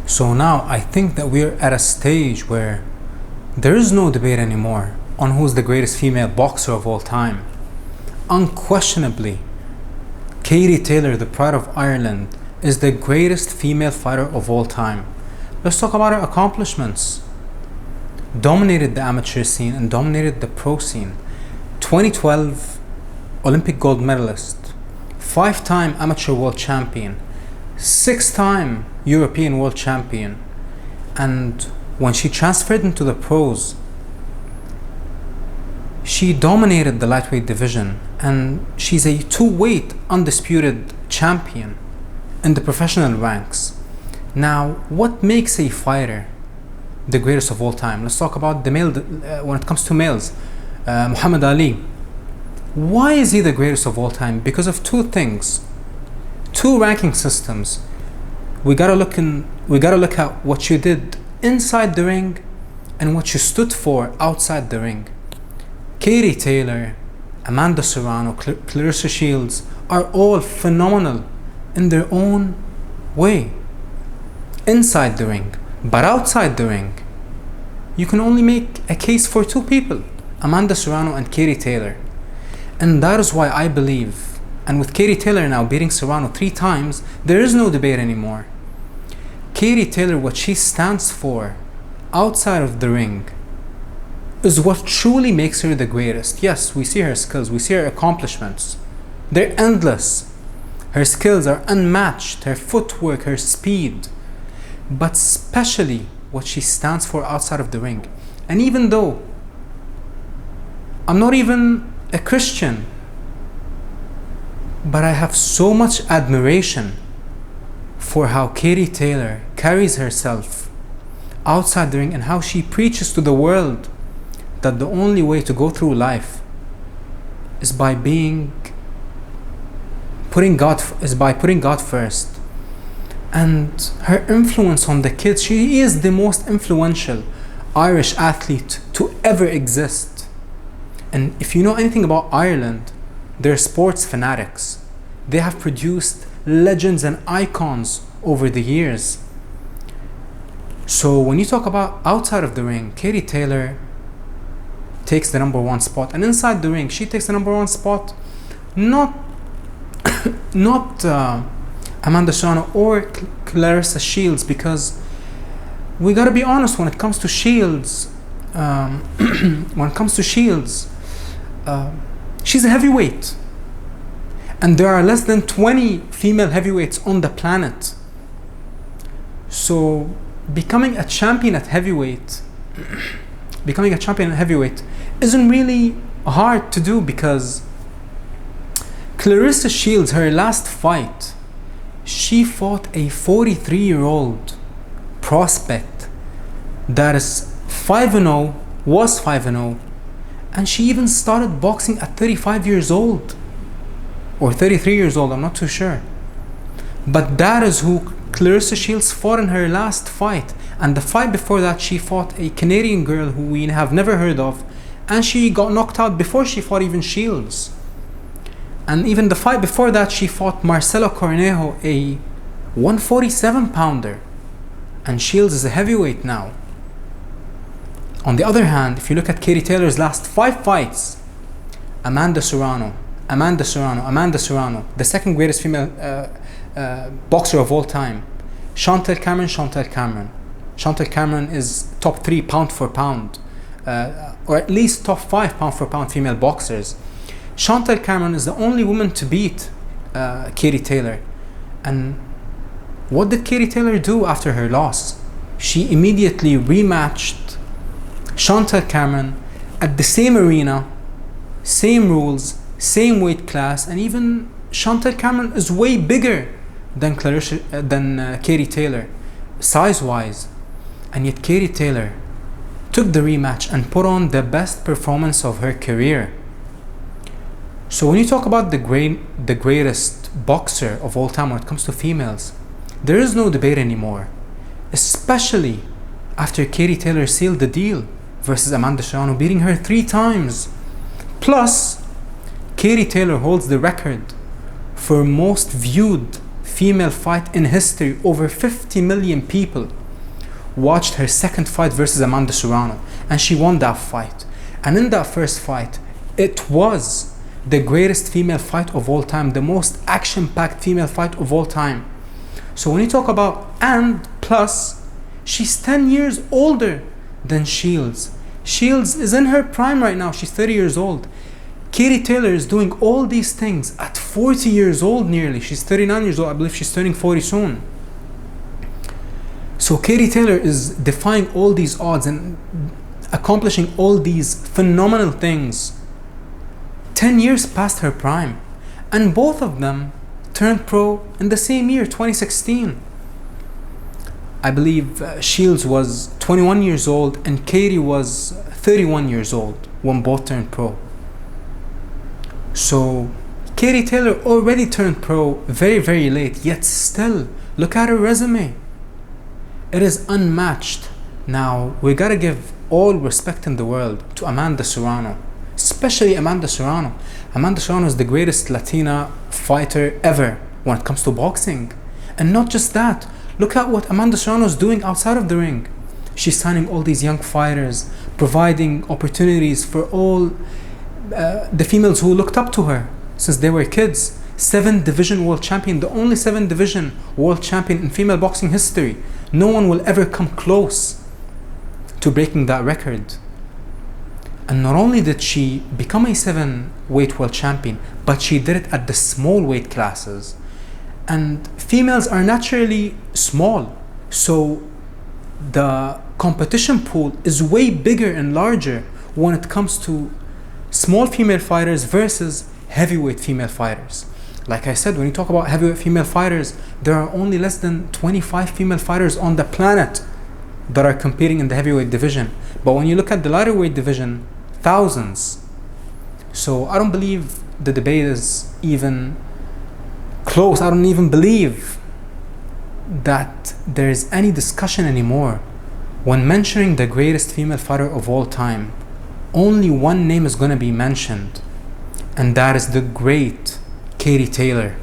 So now I think that we're at a stage where there is no debate anymore on who's the greatest female boxer of all time. Unquestionably, Katie Taylor, the pride of Ireland, is the greatest female fighter of all time. Let's talk about her accomplishments. Dominated the amateur scene and dominated the pro scene. 2012 Olympic gold medalist, 5-time amateur world champion, 6-time European world champion. And when she transferred into the pros, she dominated the lightweight division, and she's a 2-weight undisputed champion in the professional ranks. Now, what makes a fighter the greatest of all time? Let's talk about the male. When it comes to males, Muhammad Ali. Why is he the greatest of all time? Because of two things, two ranking systems. We gotta look at what you did inside the ring and what you stood for outside the ring. Katie Taylor, Amanda Serrano, Clarissa Shields are all phenomenal in their own way inside the ring. But outside the ring, you can only make a case for two people, Amanda Serrano and Katie Taylor. And that is why I believe, and with Katie Taylor now beating Serrano 3 times, there is no debate anymore. Katie Taylor, what she stands for outside of the ring is what truly makes her the greatest. Yes, we see her skills, we see her accomplishments. They're endless. Her skills are unmatched, her footwork, her speed. But especially what she stands for outside of the ring. And even though I'm not even a Christian, but I have so much admiration for how Katie Taylor carries herself outside the ring and how she preaches to the world that the only way to go through life is by putting God first. And her influence on the kids, she is the most influential Irish athlete to ever exist. And if you know anything about Ireland, they're sports fanatics. They have produced legends and icons over the years. So when you talk about outside of the ring, Katie Taylor takes the number 1 spot, and inside the ring she takes the number 1 spot, not Amanda Serrano or Clarissa Shields, because we gotta be honest, when it comes to Shields, she's a heavyweight, and there are less than 20 female heavyweights on the planet. So becoming a champion at heavyweight isn't really hard to do, because Clarissa Shields, her last fight, she fought a 43-year-old prospect that is 5-0, was 5-0, and she even started boxing at 35 years old or 33 years old, I'm not too sure. But that is who Clarissa Shields fought in her last fight. And the fight before that, she fought a Canadian girl who we have never heard of, and she got knocked out before she fought even Shields. And even the fight before that, she fought Marcelo Cornejo, a 147-pounder, and Shields is a heavyweight now. On the other hand, if you look at Katie Taylor's last 5 fights, Amanda Serrano, the second greatest female boxer of all time, Chantel Cameron is top 3 pound for pound, or at least top 5 pound for pound female boxers. Chantel Cameron is the only woman to beat Katie Taylor. And what did Katie Taylor do after her loss? She immediately rematched Chantel Cameron at the same arena, same rules, same weight class, and even Chantel Cameron is way bigger than Katie Taylor, size-wise. And yet Katie Taylor took the rematch and put on the best performance of her career. So when you talk about the greatest boxer of all time when it comes to females, there is no debate anymore, especially after Katie Taylor sealed the deal versus Amanda Serrano, beating her 3 times. Plus, Katie Taylor holds the record for most viewed female fight in history. Over 50 million people watched her second fight versus Amanda Serrano, and she won that fight. And in that first fight, it was the greatest female fight of all time, the most action-packed female fight of all time. So when you talk about, and plus, she's 10 years older than Shields. Shields is in her prime right now. She's 30 years old. Katie Taylor is doing all these things at 40 years old nearly. She's 39 years old. I believe she's turning 40 soon. So Katie Taylor is defying all these odds and accomplishing all these phenomenal things 10 years past her prime. And both of them turned pro in the same year, 2016. I believe Shields was 21 years old and Katie was 31 years old when both turned pro. So Katie Taylor already turned pro very, very late, yet still, look at her resume. It is unmatched. Now, we gotta give all respect in the world to Amanda Serrano, especially Amanda Serrano. Amanda Serrano is the greatest Latina fighter ever when it comes to boxing. And not just that, look at what Amanda Serrano is doing outside of the ring. She's signing all these young fighters, providing opportunities for all the females who looked up to her since they were kids. 7-division world champion, the only 7-division world champion in female boxing history. No one will ever come close to breaking that record. And not only did she become a 7-weight world champion, but she did it at the small weight classes. And females are naturally small, so the competition pool is way bigger and larger when it comes to small female fighters versus heavyweight female fighters. Like I said, when you talk about heavyweight female fighters, there are only less than 25 female fighters on the planet that are competing in the heavyweight division. But when you look at the lighter weight division, thousands. So I don't believe the debate is even close. I don't even believe that there is any discussion anymore. When mentioning the greatest female fighter of all time, only one name is going to be mentioned, and that is the great Katie Taylor.